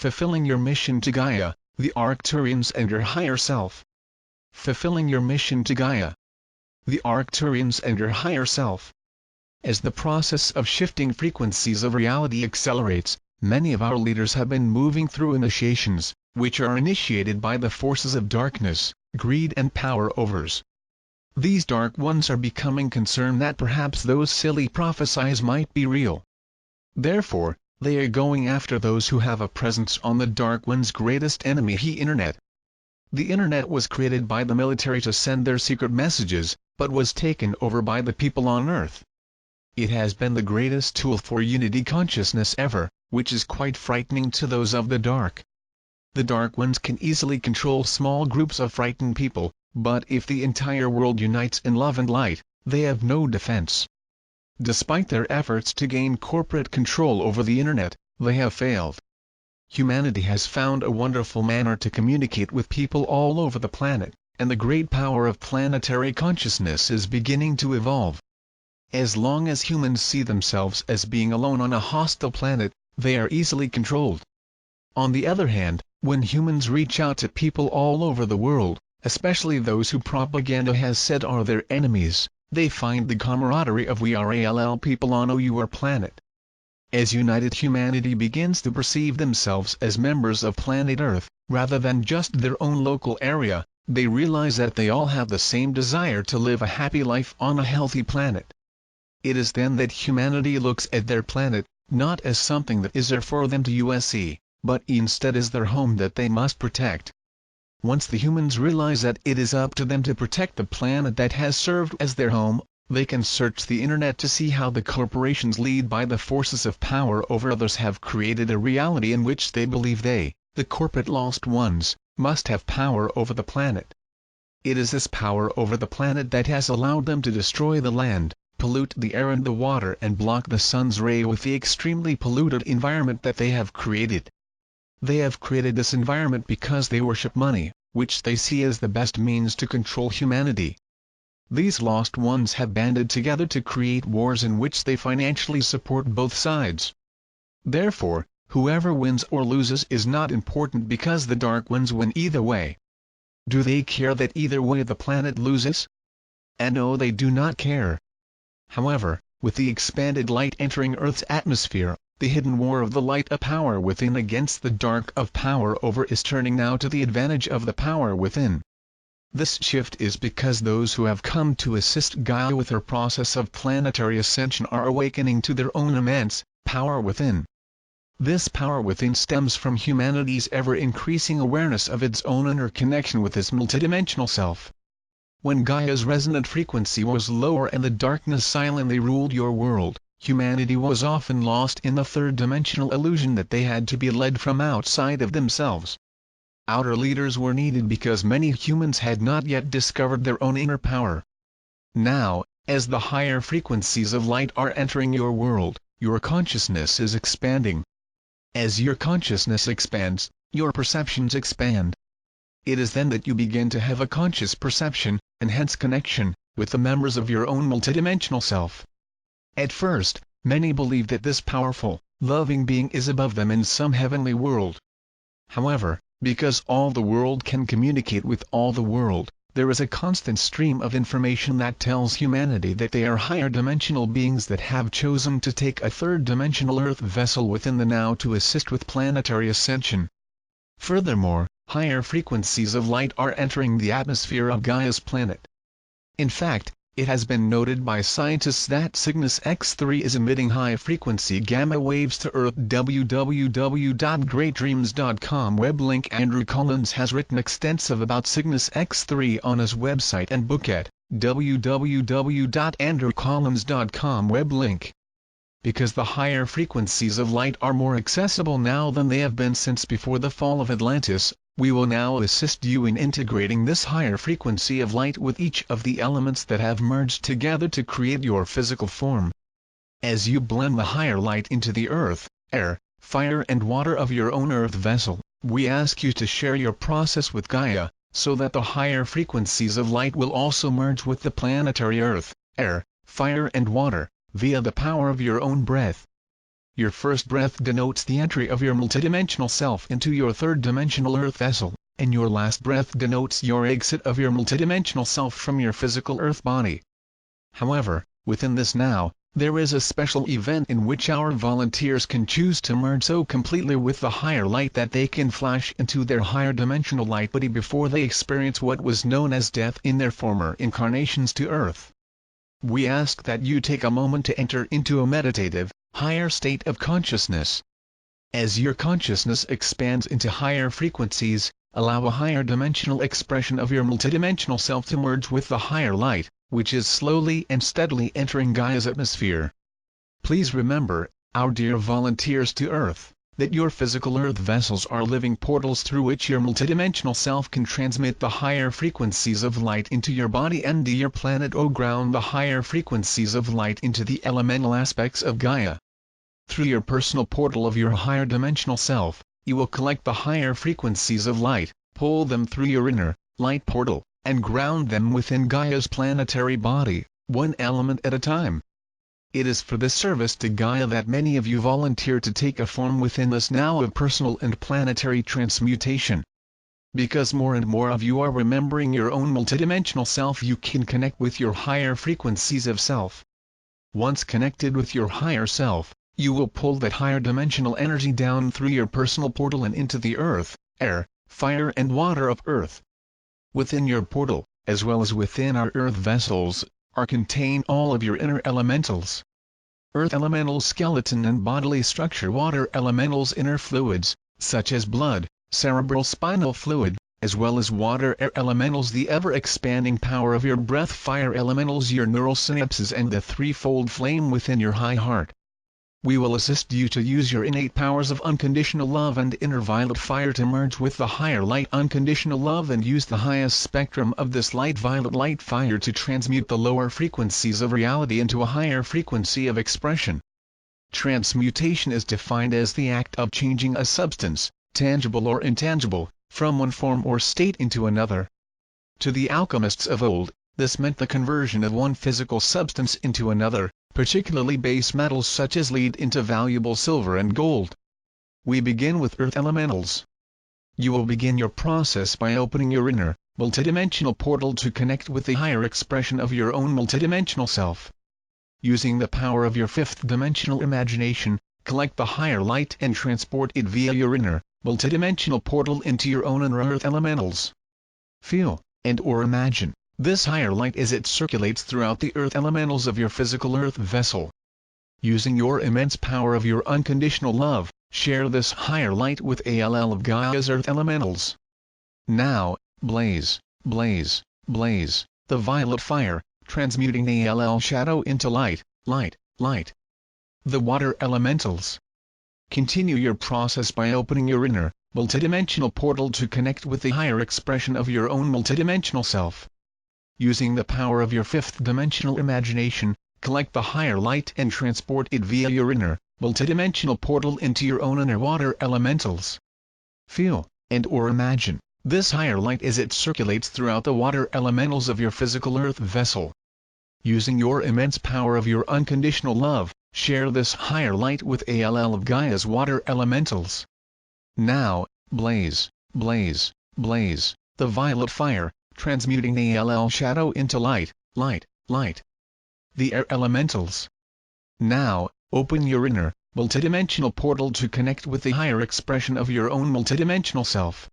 fulfilling your mission to Gaia, the ARCTURIANS and your higher self. Fulfilling your mission to Gaia, the ARCTURIANS and your higher self. As the process of shifting frequencies of reality accelerates, many of our leaders have been moving through initiations, which are initiated by the forces of darkness, greed and power overs. These dark ones are becoming concerned that perhaps those silly prophecies might be real. Therefore, they are going after those who have a presence on the dark one's greatest enemy, the Internet. The Internet was created by the military to send their secret messages, but was taken over by the people on Earth. It has been the greatest tool for unity consciousness ever, which is quite frightening to those of the dark. The dark ones can easily control small groups of frightened people, but if the entire world unites in love and light, they have no defense. Despite their efforts to gain corporate control over the Internet, they have failed. Humanity has found a wonderful manner to communicate with people all over the planet, and the great power of planetary consciousness is beginning to evolve. As long as humans see themselves as being alone on a hostile planet, they are easily controlled. On the other hand, when humans reach out to people all over the world, especially those who propaganda has said are their enemies, they find the camaraderie of we are all people on our planet. As united humanity begins to perceive themselves as members of planet Earth, rather than just their own local area, they realize that they all have the same desire to live a happy life on a healthy planet. It is then that humanity looks at their planet, not as something that is there for them to see, but instead as their home that they must protect. Once the humans realize that it is up to them to protect the planet that has served as their home, they can search the Internet to see how the corporations led by the forces of power over others have created a reality in which they believe they, the corporate lost ones, must have power over the planet. It is this power over the planet that has allowed them to destroy the land, pollute the air and the water and block the sun's ray with the extremely polluted environment that they have created. They have created this environment because they worship money, which they see as the best means to control humanity. These lost ones have banded together to create wars in which they financially support both sides. Therefore, whoever wins or loses is not important because the dark ones win either way. Do they care that either way the planet loses? And no, they do not care. However, with the expanded light entering Earth's atmosphere, the hidden war of the light of power within against the dark of power over is turning now to the advantage of the power within. This shift is because those who have come to assist Gaia with her process of planetary ascension are awakening to their own immense power within. This power within stems from humanity's ever-increasing awareness of its own inner connection with its multidimensional self. When Gaia's resonant frequency was lower and the darkness silently ruled your world, humanity was often lost in the third-dimensional illusion that they had to be led from outside of themselves. Outer leaders were needed because many humans had not yet discovered their own inner power. Now, as the higher frequencies of light are entering your world, your consciousness is expanding. As your consciousness expands, your perceptions expand. It is then that you begin to have a conscious perception, and hence connection, with the members of your own multidimensional self. At first, many believe that this powerful, loving being is above them in some heavenly world. However, because all the world can communicate with all the world, there is a constant stream of information that tells humanity that they are higher dimensional beings that have chosen to take a third-dimensional Earth vessel within the now to assist with planetary ascension. Furthermore, higher frequencies of light are entering the atmosphere of Gaia's planet. In fact, it has been noted by scientists that Cygnus X3 is emitting high-frequency gamma waves to Earth. www.greatdreams.com web link. Andrew Collins has written extensive about Cygnus X3 on his website and book at www.andrewcollins.com web link. Because the higher frequencies of light are more accessible now than they have been since before the fall of Atlantis, we will now assist you in integrating this higher frequency of light with each of the elements that have merged together to create your physical form. As you blend the higher light into the earth, air, fire and water of your own earth vessel, we ask you to share your process with Gaia, so that the higher frequencies of light will also merge with the planetary earth, air, fire and water, via the power of your own breath. Your first breath denotes the entry of your multidimensional self into your third-dimensional earth vessel, and your last breath denotes your exit of your multidimensional self from your physical earth body. However, within this now, there is a special event in which our volunteers can choose to merge so completely with the higher light that they can flash into their higher dimensional light body before they experience what was known as death in their former incarnations to Earth. We ask that you take a moment to enter into a meditative, higher state of consciousness. As your consciousness expands into higher frequencies, allow a higher dimensional expression of your multidimensional self to merge with the higher light, which is slowly and steadily entering Gaia's atmosphere. Please remember, our dear volunteers to Earth, that your physical Earth vessels are living portals through which your multidimensional self can transmit the higher frequencies of light into your body and your planet or ground the higher frequencies of light into the elemental aspects of Gaia. Through your personal portal of your higher dimensional self, you will collect the higher frequencies of light, pull them through your inner, light portal, and ground them within Gaia's planetary body, one element at a time. It is for this service to Gaia that many of you volunteer to take a form within us now of personal and planetary transmutation. Because more and more of you are remembering your own multidimensional self, you can connect with your higher frequencies of self. Once connected with your higher self, you will pull that higher dimensional energy down through your personal portal and into the earth, air, fire and water of Earth. Within your portal, as well as within our earth vessels, are contained all of your inner elementals. Earth elemental skeleton and bodily structure, water elementals inner fluids, such as blood, cerebral spinal fluid, as well as water air elementals, the ever-expanding power of your breath, fire elementals, your neural synapses and the threefold flame within your high heart. We will assist you to use your innate powers of unconditional love and inner violet fire to merge with the higher light unconditional love and use the highest spectrum of this light violet light fire to transmute the lower frequencies of reality into a higher frequency of expression. Transmutation is defined as the act of changing a substance, tangible or intangible, from one form or state into another. To the alchemists of old, this meant the conversion of one physical substance into another, particularly base metals such as lead into valuable silver and gold. We begin with earth elementals. You will begin your process by opening your inner, multidimensional portal to connect with the higher expression of your own multidimensional self. Using the power of your fifth-dimensional imagination, collect the higher light and transport it via your inner, multidimensional portal into your own inner earth elementals. Feel, and/or imagine this higher light as it circulates throughout the earth elementals of your physical earth vessel. Using your immense power of your unconditional love, share this higher light with all of Gaia's earth elementals. Now, blaze, blaze, blaze, the violet fire, transmuting all shadow into light, light, light. The water elementals. Continue your process by opening your inner, multidimensional portal to connect with the higher expression of your own multidimensional self. Using the power of your fifth-dimensional imagination, collect the higher light and transport it via your inner, multidimensional portal into your own inner water elementals. Feel, and/or imagine this higher light as it circulates throughout the water elementals of your physical earth vessel. Using your immense power of your unconditional love, share this higher light with all of Gaia's water elementals. Now, blaze, blaze, blaze, the violet fire, transmuting all shadow into light, light, light. The air elementals. Now, open your inner, multidimensional portal to connect with the higher expression of your own multidimensional self.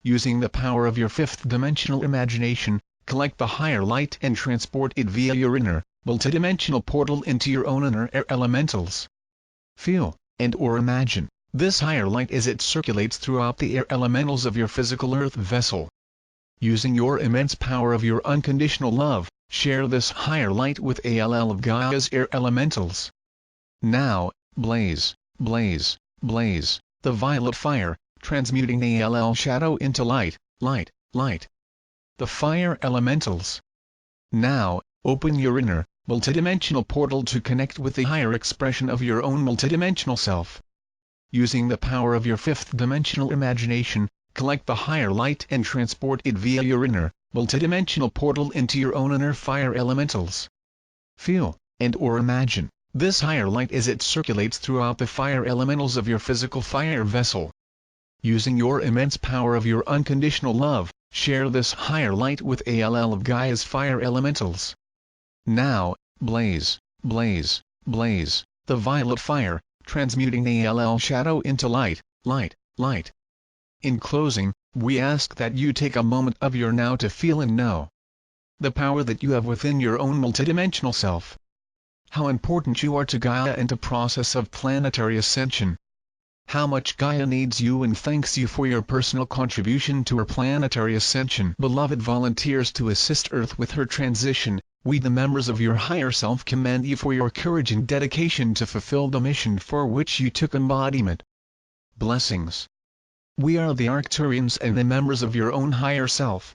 Using the power of your fifth-dimensional imagination, collect the higher light and transport it via your inner, multidimensional portal into your own inner air elementals. Feel, and/or imagine this higher light as it circulates throughout the air elementals of your physical earth vessel. Using your immense power of your unconditional love, share this higher light with all of Gaia's air elementals. Now, blaze, blaze, blaze, the violet fire, transmuting all shadow into light, light, light. The fire elementals. Now, open your inner, multidimensional portal to connect with the higher expression of your own multidimensional self. Using the power of your fifth-dimensional imagination, collect the higher light and transport it via your inner, multidimensional portal into your own inner fire elementals. Feel, and/or imagine This higher light as it circulates throughout the fire elementals of your physical fire vessel. Using your immense power of your unconditional love, share this higher light with ALL of Gaia's fire elementals. Now, blaze, blaze, blaze, the violet fire, transmuting ALL shadow into light, light, light. In closing, we ask that you take a moment of your now to feel and know the power that you have within your own multidimensional self. How important you are to Gaia and to process of planetary ascension. How much Gaia needs you and thanks you for your personal contribution to her planetary ascension. Beloved volunteers to assist Earth with her transition, we the members of your higher self commend you for your courage and dedication to fulfill the mission for which you took embodiment. Blessings. We are the Arcturians and the members of your own higher self.